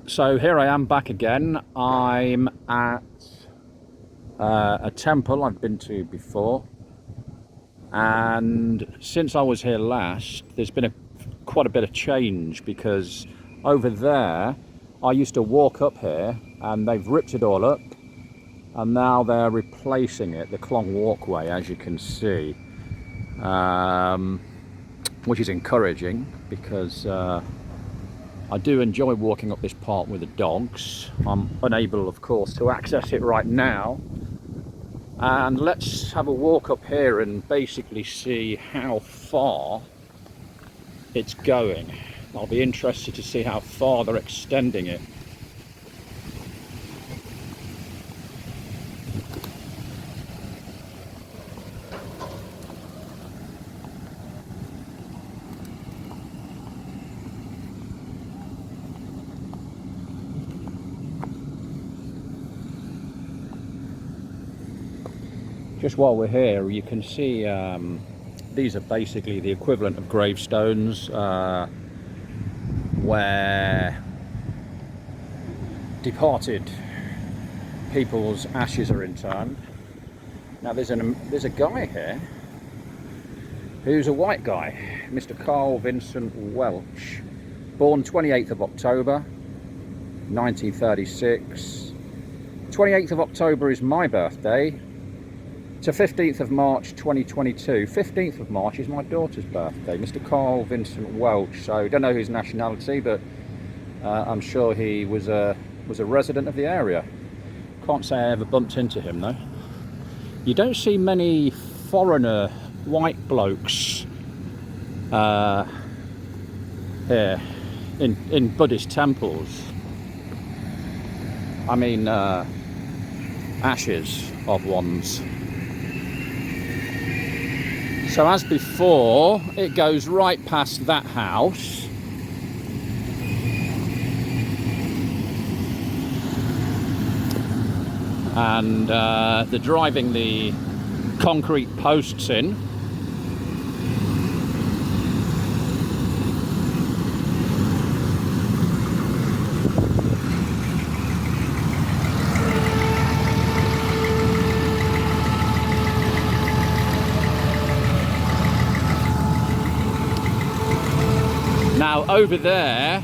So here I am back again. I'm at a temple I've been to before, and since I was here last there's been quite a bit of change, because over there I used to walk up here and they've ripped it all up and now they're replacing it, the Klong walkway, as you can see, which is encouraging because I do enjoy walking up this part with the dogs. I'm unable, of course, to access it right now. And let's have a walk up here and basically see how far it's going. I'll be interested to see how far they're extending it. Just while we're here, you can see these are basically the equivalent of gravestones where departed people's ashes are interned. Now there's a guy here who's a white guy, Mr. Carl Vincent Welch, born 28th of October 1936. 28th of October is my birthday. To 15th of March 2022. 15th of March is my daughter's birthday, Mr. Carl Vincent Welch. So don't know his nationality, but I'm sure he was a resident of the area. Can't say I ever bumped into him though. You don't see many foreigner white blokes here in Buddhist temples. I mean ashes of ones. So as before, it goes right past that house. And they're driving the concrete posts in. Now over there,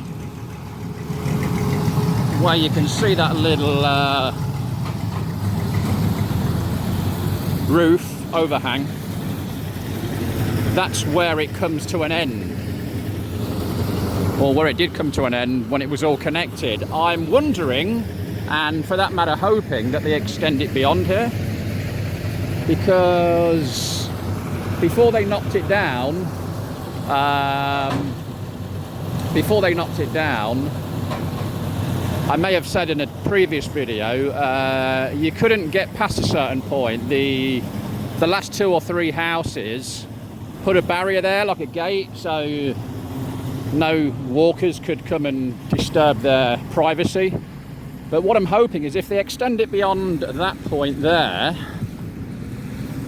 where you can see that little roof overhang, that's where it comes to an end, or where it did come to an end when it was all connected. I'm wondering, and for that matter hoping, that they extend it beyond here, because before they knocked it down, I may have said in a previous video, you couldn't get past a certain point. The last 2 or 3 houses put a barrier there, like a gate, so no walkers could come and disturb their privacy. But what I'm hoping is if they extend it beyond that point there,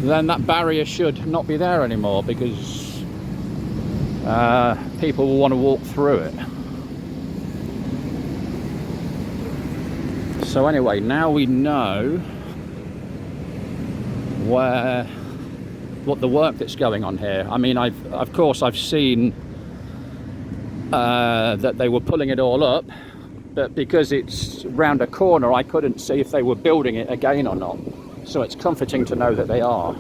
then that barrier should not be there anymore, because people will want to walk through it. So anyway, now we know what the work that's going on here. I mean, of course I've seen that they were pulling it all up, but because it's round a corner I couldn't see if they were building it again or not. So it's comforting to know that they are.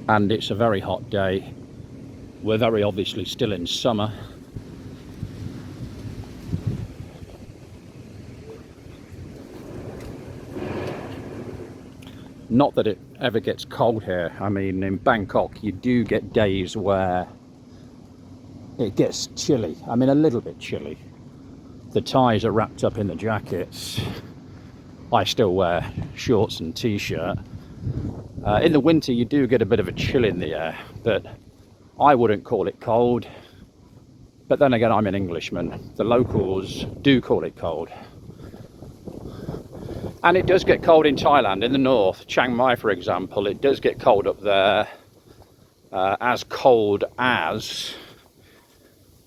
And it's a very hot day. We're very obviously still in summer. Not that it ever gets cold here. I mean, in Bangkok you do get days where it gets chilly. I mean, a little bit chilly. The Thais are wrapped up in the jackets. I still wear shorts and t-shirt. In the winter you do get a bit of a chill in the air, but I wouldn't call it cold. But then again, I'm an Englishman. The locals do call it cold. And it does get cold in Thailand, in the north. Chiang Mai, for example, it does get cold up there. As cold as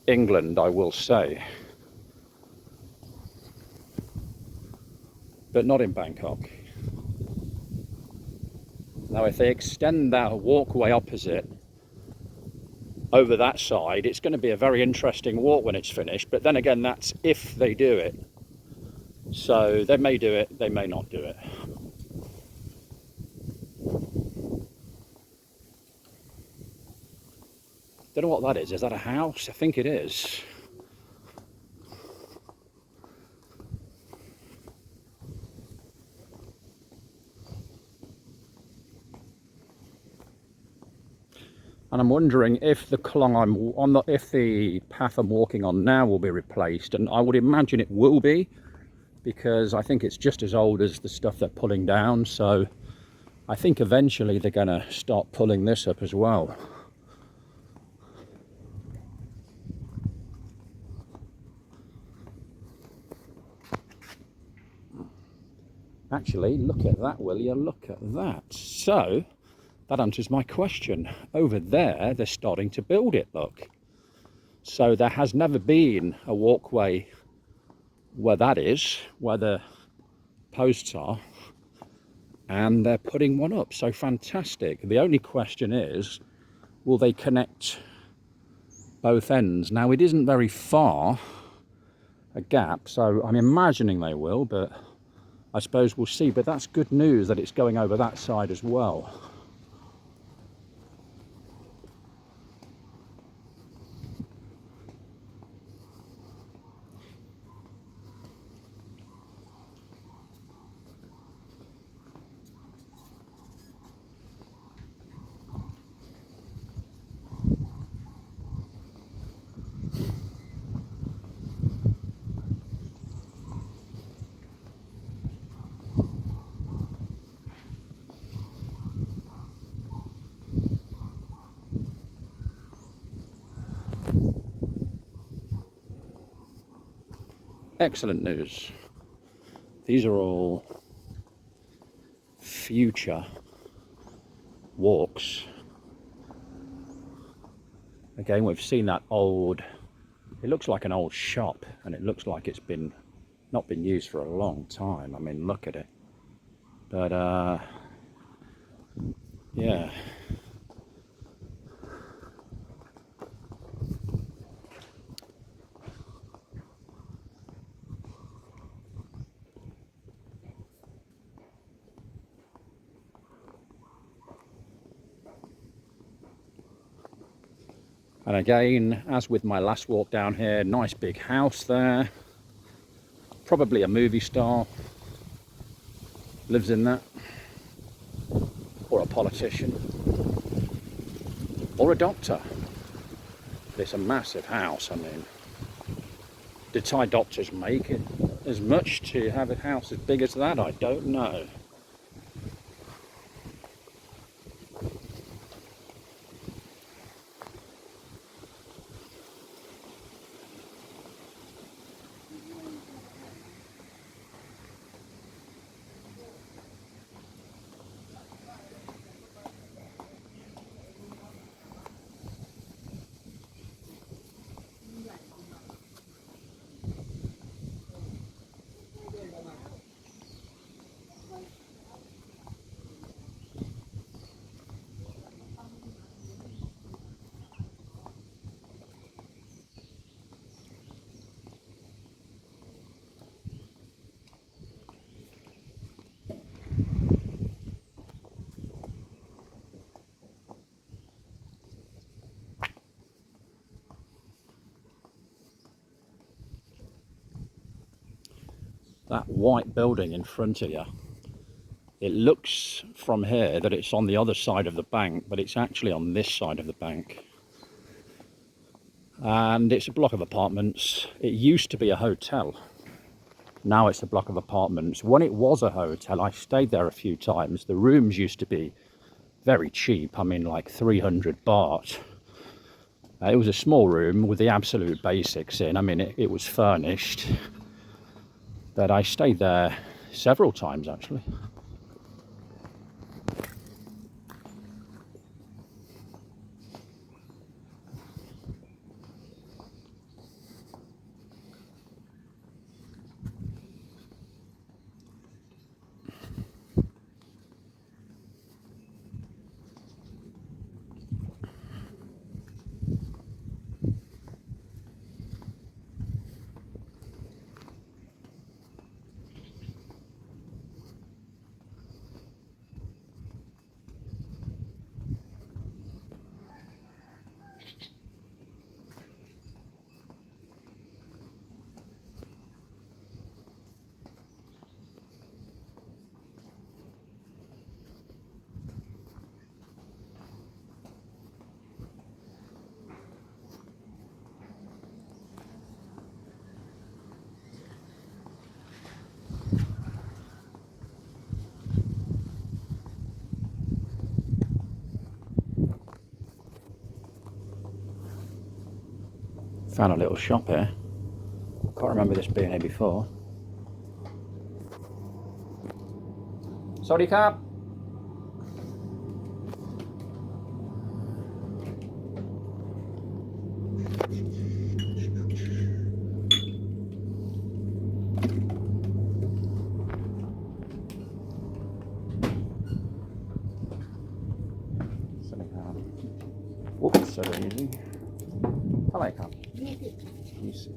England, I will say. But not in Bangkok. Now, if they extend that walkway opposite over that side, it's going to be a very interesting walk when it's finished. But then again, that's if they do it. So they may do it, they may not do it. Don't know what that is. Is that a house? I think it is. And I'm wondering if the if the path I'm walking on now will be replaced, and I would imagine it will be, because I think it's just as old as the stuff they're pulling down. So I think eventually they're going to start pulling this up as well. Actually, look at that, will you? Look at that. So that answers my question. Over there, they're starting to build it, look. So there has never been a walkway where that is, where the posts are, and they're putting one up. So fantastic. The only question is, will they connect both ends? Now, it isn't very far a gap, so I'm imagining they will, but I suppose we'll see. But that's good news that it's going over that side as well. Excellent news. These are all future walks. Again, we've seen that old, it looks like an old shop, and it looks like it's not been used for a long time. I mean, look at it. But yeah. And again, as with my last walk down here, nice big house there. Probably a movie star lives in that, or a politician, or a doctor. It's a massive house. I mean, do Thai doctors make it as much to have a house as big as that? I don't know. That white building in front of you, it looks from here that it's on the other side of the bank, but it's actually on this side of the bank. And it's a block of apartments. It used to be a hotel. Now it's a block of apartments. When it was a hotel, I stayed there a few times. The rooms used to be very cheap. I mean, like 300 baht. It was a small room with the absolute basics in. I mean, it was furnished. But I stayed there several times, actually. Found a little shop here. Can't remember this being here before. Sorry, cab. Whoops, so easy. Hello, cab. Easy.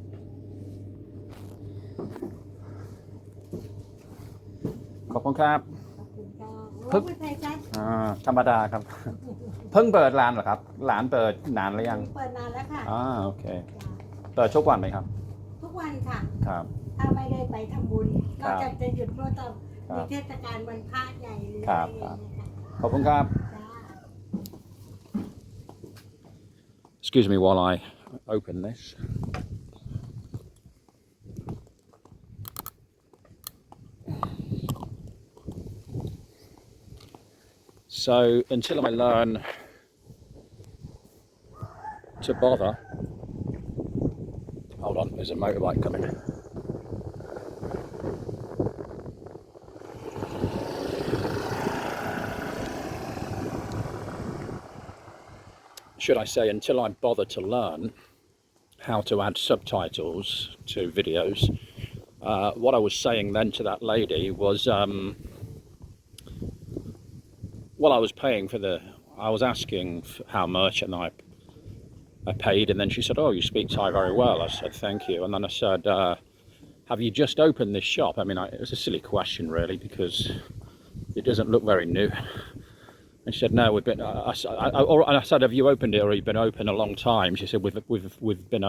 ขอบคุณครับ เพิ่งไทยจ้ะ ธรรมดาครับ เพิ่งเปิดร้านเหรอครับร้านเปิดนานหรือยัง เปิดนานแล้วค่ะ โอเคเปิดทุกวันไหมครับ ทุกวันค่ะ ครับ ถ้าไม่ได้ไปทำบุญ ครั ก็ บ จะหยุดเพราะต้องมีเทศกาลวันพระใหญ่หรือ ค อะ รั ไร บ อย่างเงี้ยค่ะ ขอบคุณครับ จ้า Excuse me while I open this. So until I learn to bother, hold on, there's a motorbike coming. Should I say, until I bother to learn how to add subtitles to videos, what I was saying then to that lady was, well, I was paying for I was asking how much, and I paid, and then she said, oh, you speak Thai very well. I said, thank you. And then I said, have you just opened this shop? I mean, it was a silly question, really, because it doesn't look very new. And she said, no, we've been, and I said, have you opened it, or you've been open a long time? She said, we've been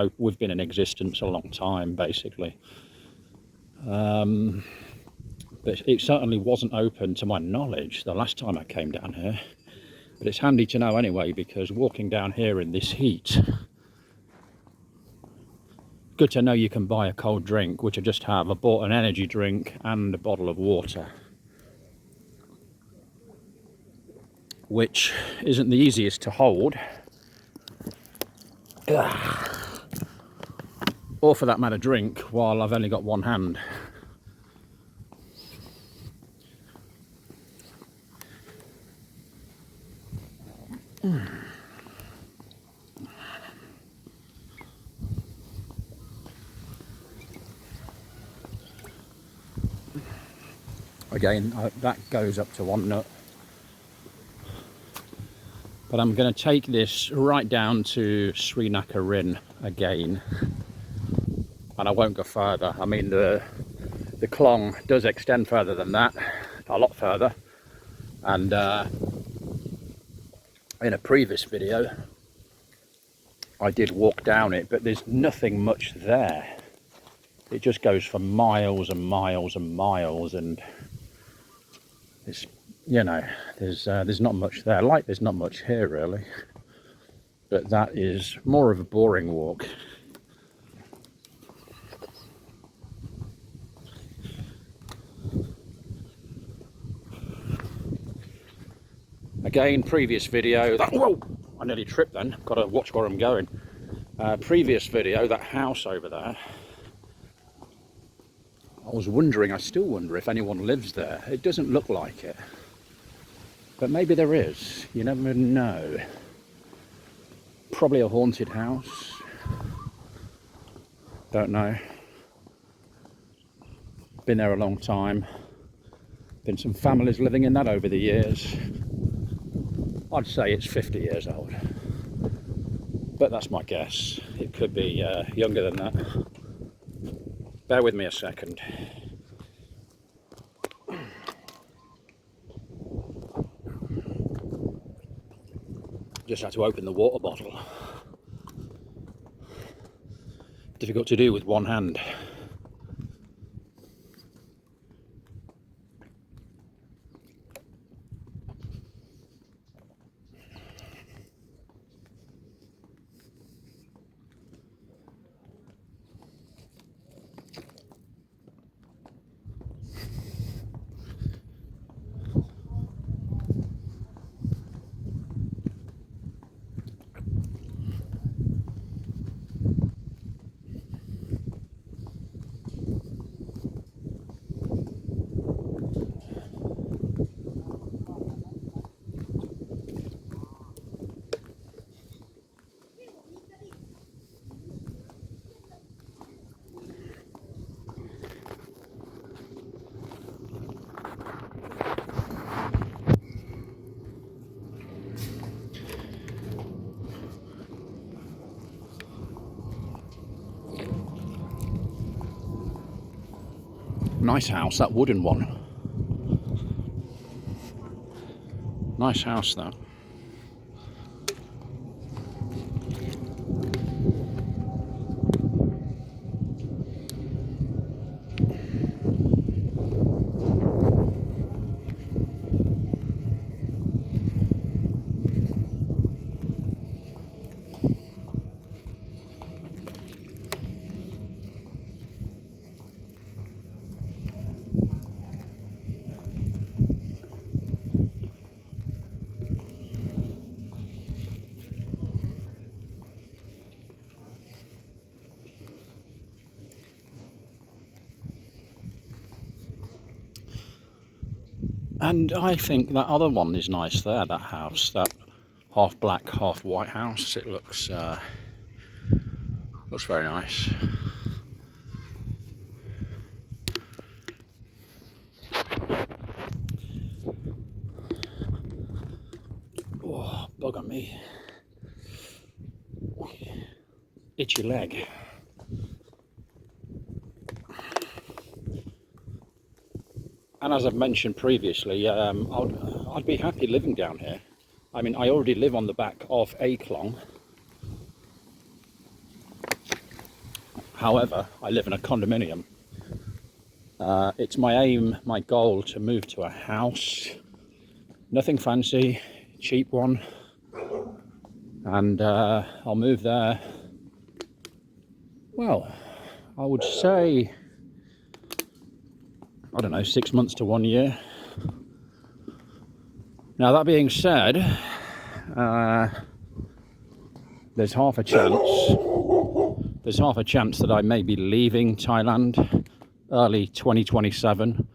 in existence a long time, basically. But it certainly wasn't open to my knowledge the last time I came down here. But it's handy to know anyway, because walking down here in this heat, good to know you can buy a cold drink, which I just have. I bought an energy drink and a bottle of water, which isn't the easiest to hold, or for that matter drink, while I've only got one hand. Again, that goes up to one nut. But I'm going to take this right down to Srinacarin again, and I won't go further. I mean, the Klong does extend further than that, a lot further. And in a previous video, I did walk down it, but there's nothing much there. It just goes for miles and miles and miles, and it's, you know, there's not much there. Like there's not much here really, but that is more of a boring walk. Again, previous video, whoa, I nearly tripped then, got to watch where I'm going. Previous video, that house over there, I was wondering, I still wonder if anyone lives there. It doesn't look like it, but maybe there is, you never know. Probably a haunted house, don't know. Been there a long time, been some families living in that over the years. I'd say it's 50 years old, but that's my guess. It could be younger than that. Bear with me a second. Just had to open the water bottle. Difficult to do with one hand. Nice house, that wooden one. Nice house, that. And I think that other one is nice there, that house, that half black, half white house. It looks very nice. Oh, bug on me. Itchy leg. And as I've mentioned previously, I'd be happy living down here. I mean, I already live on the back of a Klong. However, I live in a condominium. It's my aim, my goal to move to a house. Nothing fancy, cheap one. And I'll move there. Well, I would say, I don't know, 6 months to 1 year. Now that being said, there's half a chance that I may be leaving Thailand early 2027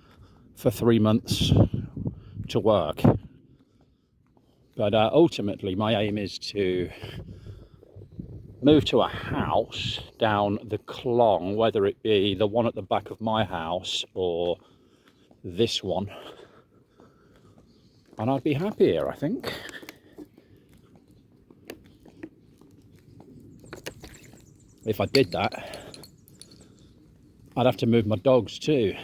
for 3 months to work. But ultimately my aim is to move to a house down the Klong, whether it be the one at the back of my house or this one, and I'd be happy here, I think. If I did that, I'd have to move my dogs too.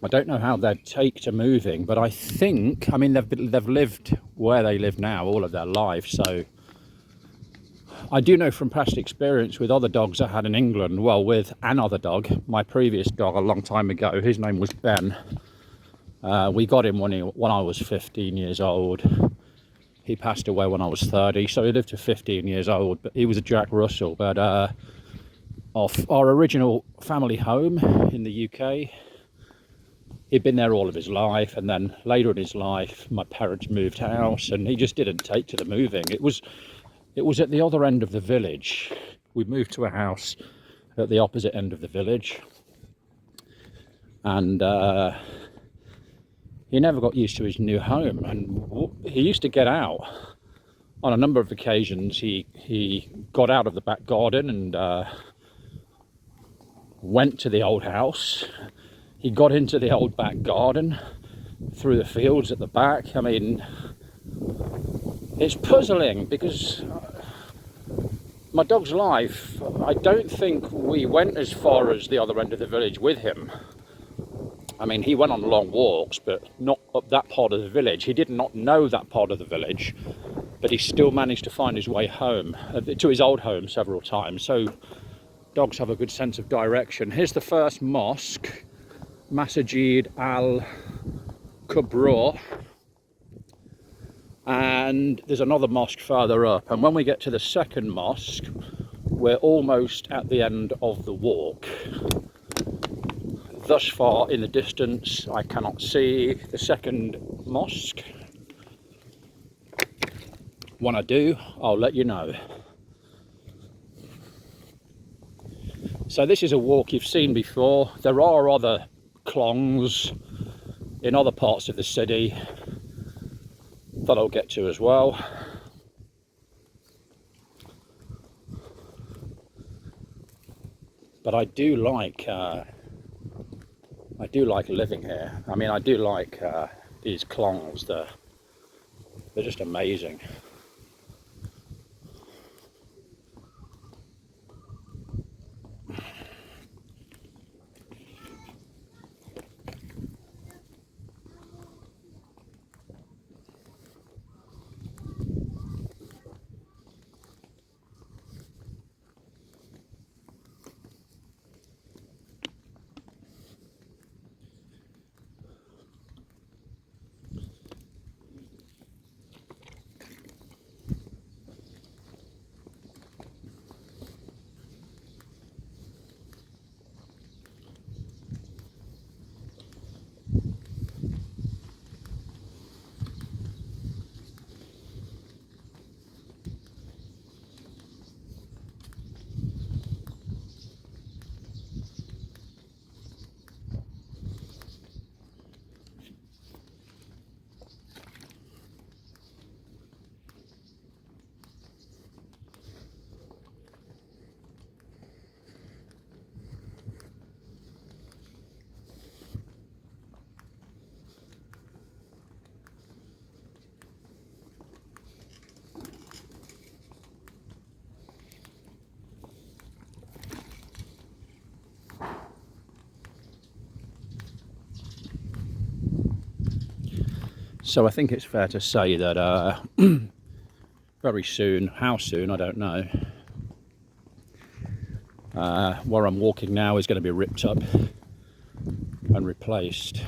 I don't know how they'd take to moving, but I think, I mean, they've lived where they live now all of their life, so I do know from past experience with other dogs I had in England, well, with another dog, my previous dog a long time ago, his name was Ben. We got him when I was 15 years old. He passed away when I was 30, so he lived to 15 years old, but he was a Jack Russell. But off our original family home in the UK, he'd been there all of his life, and then later in his life, my parents moved house, and he just didn't take to the moving. It was at the other end of the village. We moved to a house at the opposite end of the village, and he never got used to his new home, and he used to get out. On a number of occasions, he got out of the back garden and went to the old house. He got into the old back garden through the fields at the back. I mean, it's puzzling because my dog's life, I don't think we went as far as the other end of the village with him. I mean, he went on long walks, but not up that part of the village. He did not know that part of the village, but he still managed to find his way home, to his old home several times. So dogs have a good sense of direction. Here's the first mosque, Masjid al-Kubra, and there's another mosque further up. And when we get to the second mosque, we're almost at the end of the walk. Thus far in the distance, I cannot see the second mosque. When I do, I'll let you know. So this is a walk you've seen before. There are other klongs in other parts of the city that I'll get to as well. But I do like living here. I mean, I do like these klongs. They're just amazing. So I think it's fair to say that very soon, how soon, I don't know, where I'm walking now is going to be ripped up and replaced.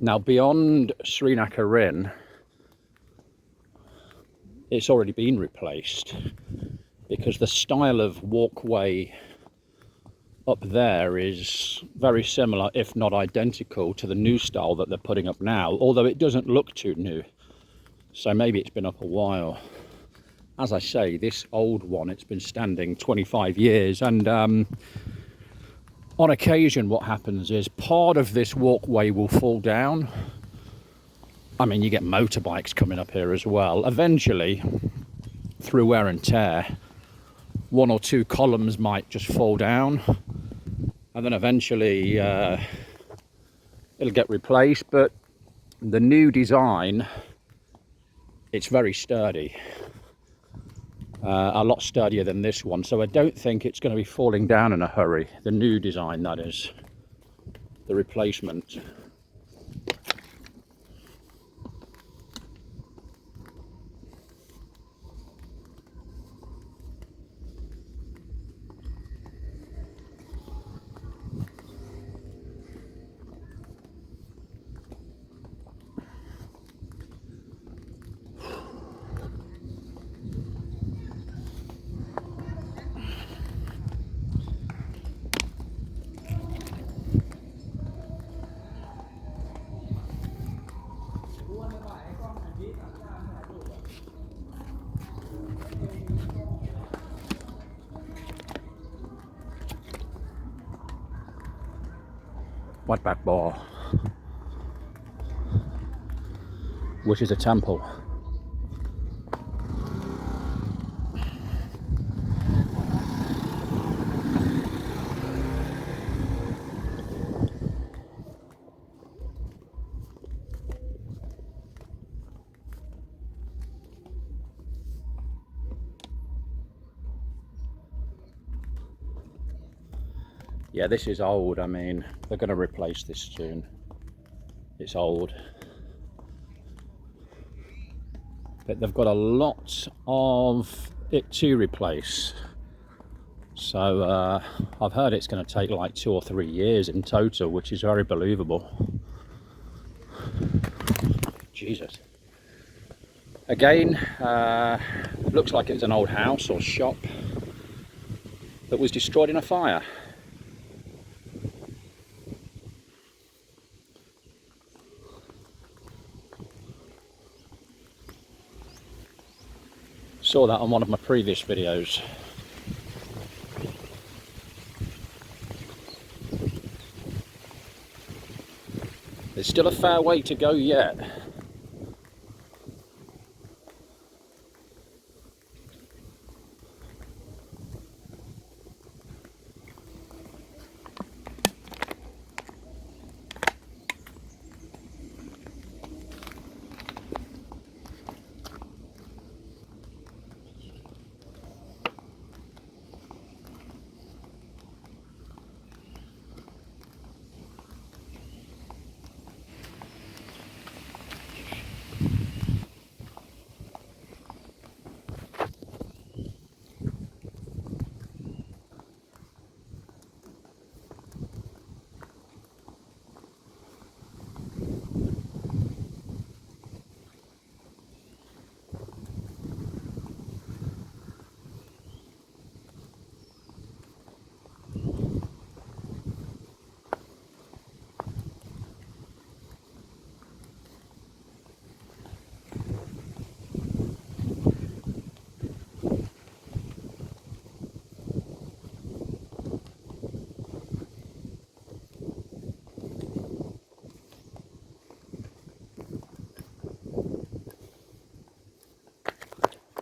Now beyond Srinagar Inn, it's already been replaced because the style of walkway up there is very similar, if not identical, to the new style that they're putting up now, although it doesn't look too new. So maybe it's been up a while. As I say, this old one, it's been standing 25 years, and on occasion what happens is part of this walkway will fall down. I mean, you get motorbikes coming up here as well. Eventually, through wear and tear, one or two columns might just fall down, and then eventually it'll get replaced. But the new design, it's very sturdy, a lot sturdier than this one, so I don't think it's going to be falling down in a hurry. The new design, that is, the replacement. Wat Bat Bar, which is a temple. Yeah, this is old. I mean, they're going to replace this soon. It's old. But they've got a lot of it to replace. So I've heard it's going to take like 2 or 3 years in total, which is very believable. Jesus. Again, looks like it's an old house or shop that was destroyed in a fire. Saw that on one of my previous videos. There's still a fair way to go yet.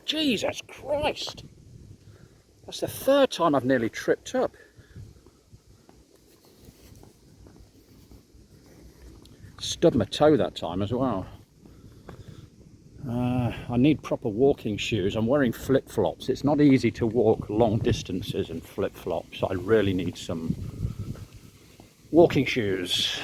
Jesus Christ! That's the 3rd time I've nearly tripped up. Stubbed my toe that time as well. I need proper walking shoes. I'm wearing flip-flops. It's not easy to walk long distances in flip-flops. I really need some walking shoes.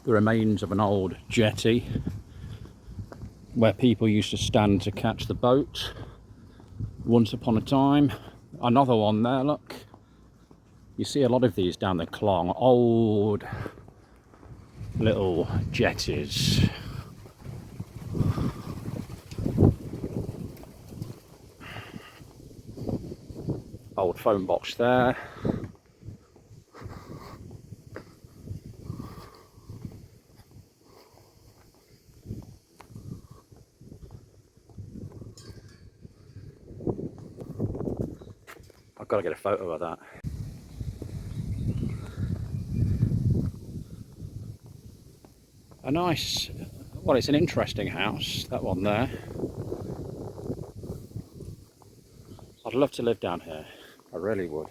The remains of an old jetty where people used to stand to catch the boat once upon a time. Another one there, look. You see a lot of these down the Clong, old little jetties. Old phone box there. I've got to get a photo of that. A nice, well, it's an interesting house, that one there. I'd love to live down here, I really would.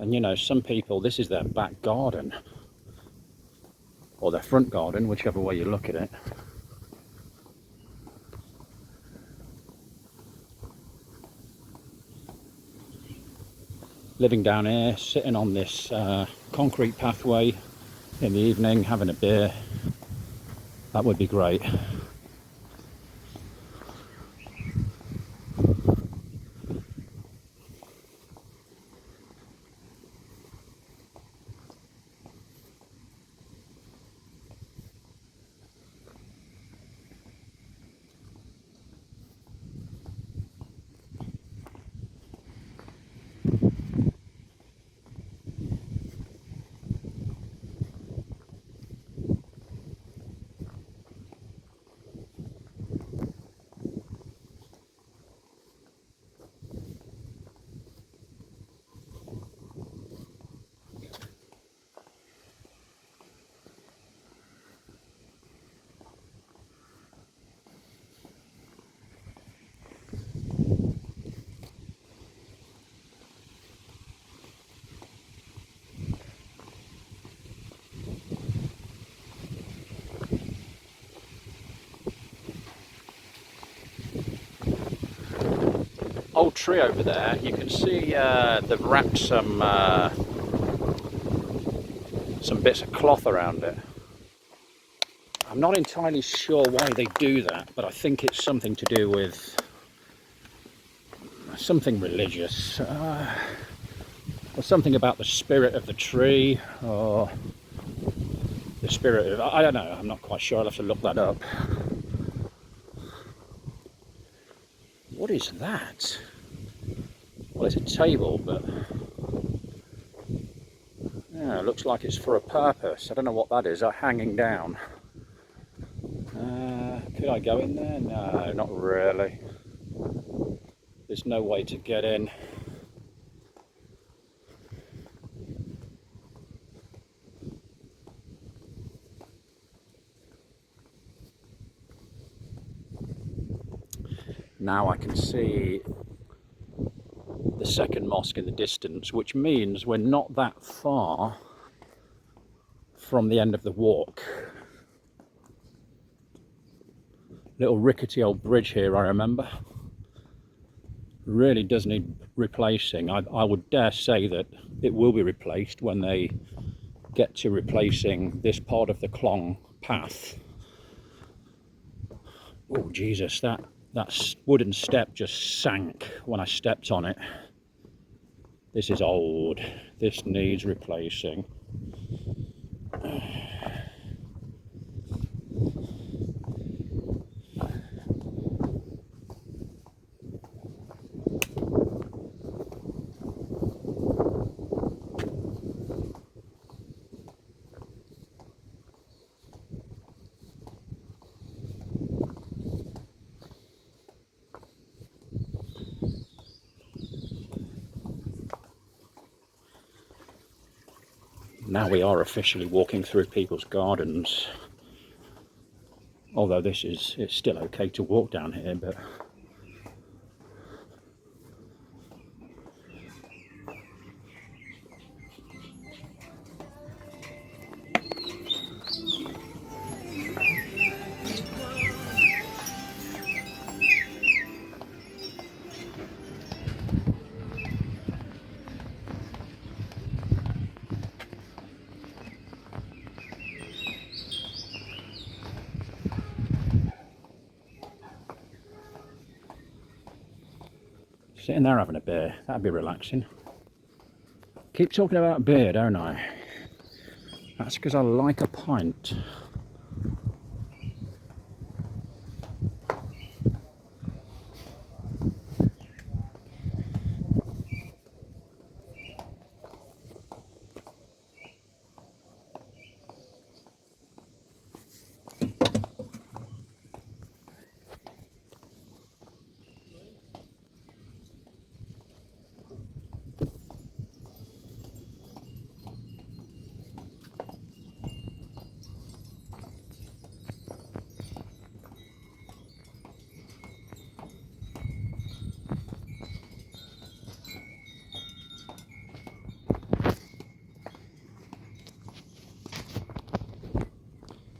And you know, some people, this is their back garden, or their front garden, whichever way you look at it. Living down here, sitting on this concrete pathway in the evening, having a beer, that would be great. Old tree over there, you can see they've wrapped some bits of cloth around it. I'm not entirely sure why they do that, but I think it's something to do with something religious, or something about the spirit of the tree, or the spirit of, I don't know, I'm not quite sure, I'll have to look that up. What is that? Well, it's a table, but yeah, it looks like it's for a purpose. I don't know what that is, hanging down. Could I go in there? No, not really. There's no way to get in. Now I can see the second mosque in the distance, which means we're not that far from the end of the walk. Little rickety old bridge here, I remember. Really does need replacing. I would dare say that it will be replaced when they get to replacing this part of the Klong path. Oh Jesus, that wooden step just sank when I stepped on it. This is old. This needs replacing. Now we are officially walking through people's gardens. Although it's still okay to walk down here, but sitting there having a beer, that'd be relaxing. Keep talking about beer, don't I? That's because I like a pint.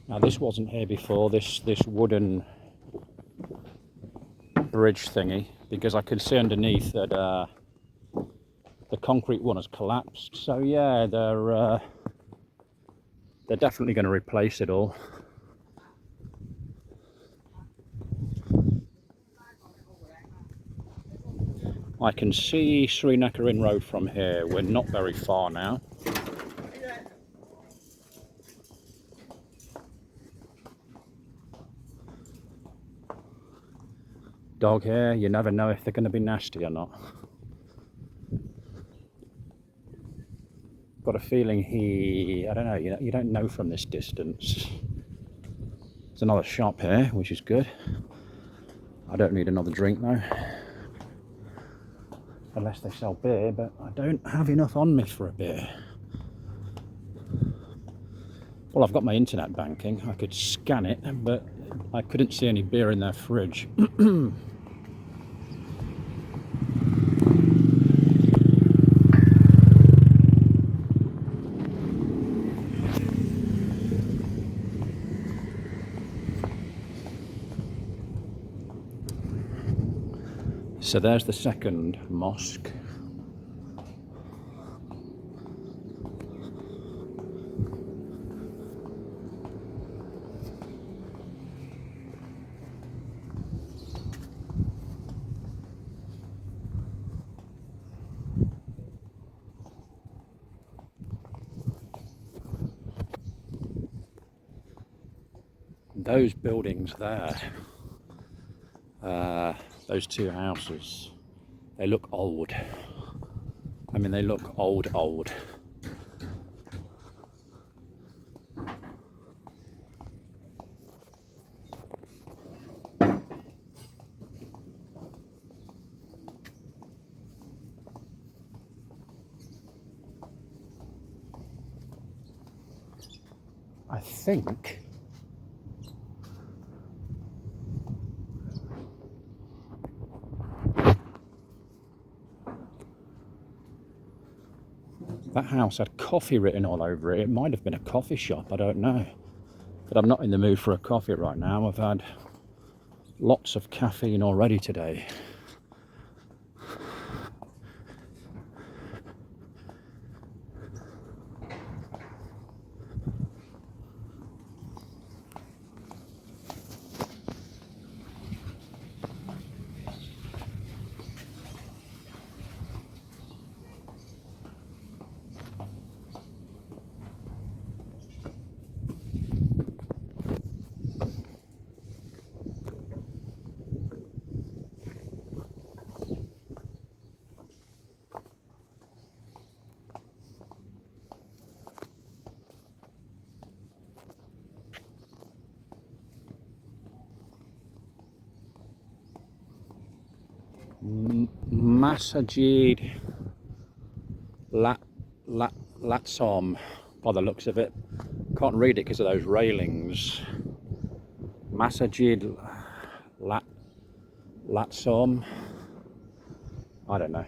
Now this wasn't here before, this wooden bridge thingy, because I could see underneath that the concrete one has collapsed. So yeah, they're definitely going to replace it all. I can see Srinagar Road from here. We're not very far now. Dog here, you never know if they're going to be nasty or not. Got a feeling I don't know, you don't know from this distance. There's another shop here, which is good. I don't need another drink though. Unless they sell beer, but I don't have enough on me for a beer. Well, I've got my internet banking. I could scan it, but I couldn't see any beer in their fridge. So there's the second mosque. Those buildings there, those two houses, they look old. I mean, they look old. I think that house had coffee written all over it. It might have been a coffee shop, I don't know. But I'm not in the mood for a coffee right now. I've had lots of caffeine already today. Masjid Latsom, by the looks of it. Can't read it because of those railings. Masjid Latsom. I don't know.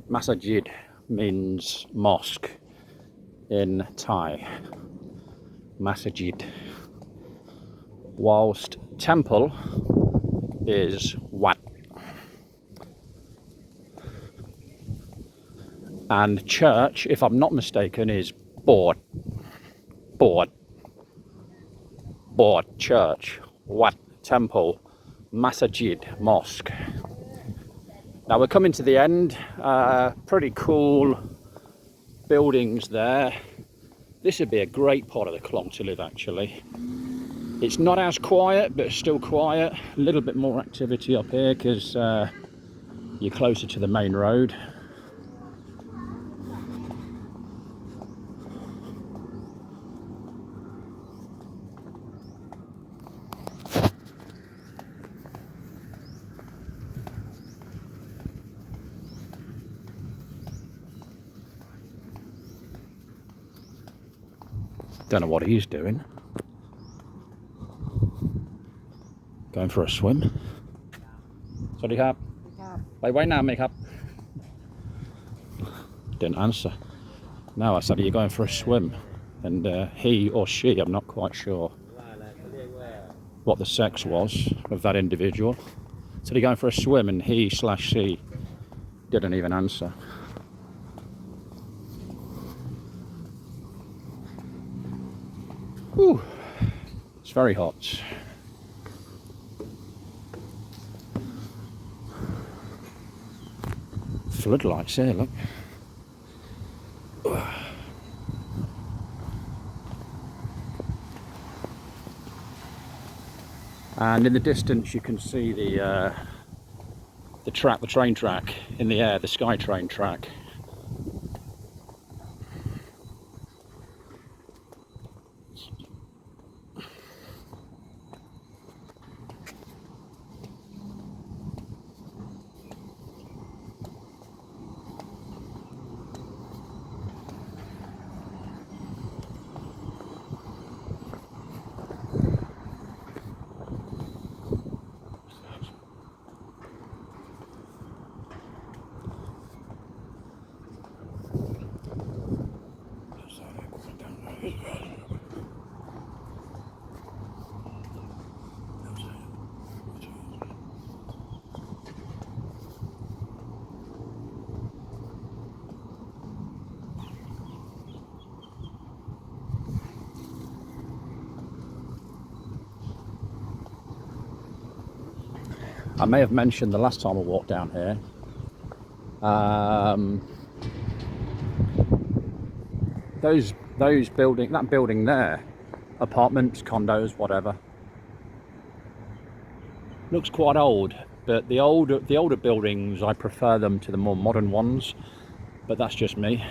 Masjid means mosque in Thai. Masjid. Whilst temple is wat. And church, if I'm not mistaken, is board, church, wat, temple, masjid, mosque. Now we're coming to the end. Pretty cool buildings there. This would be a great part of the Klong to live, actually. It's not as quiet, but still quiet. A little bit more activity up here because you're closer to the main road. Don't know what he's doing. Going for a swim. สวัสดีครับ ไปว่ายน้ำไหมครับ Didn't answer. No, I said, are you going for a swim? And he or she, I'm not quite sure what the sex was of that individual. Said, are you going for a swim? And he/she didn't even answer. Whew. It's very hot. Floodlights here, look. And in the distance you can see the train track in the air, the SkyTrain track. I may have mentioned the last time I walked down here. Those that building there, apartments, condos, whatever, looks quite old. But the older buildings, I prefer them to the more modern ones. But that's just me.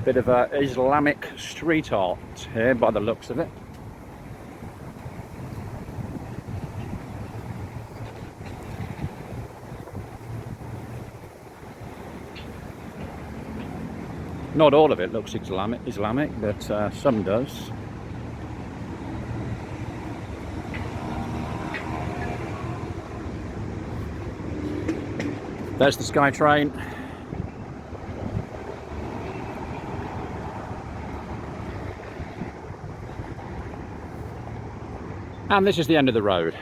Bit of a Islamic street art here by the looks of it. Not all of it looks Islamic, but some does. There's the SkyTrain. And this is the end of the road.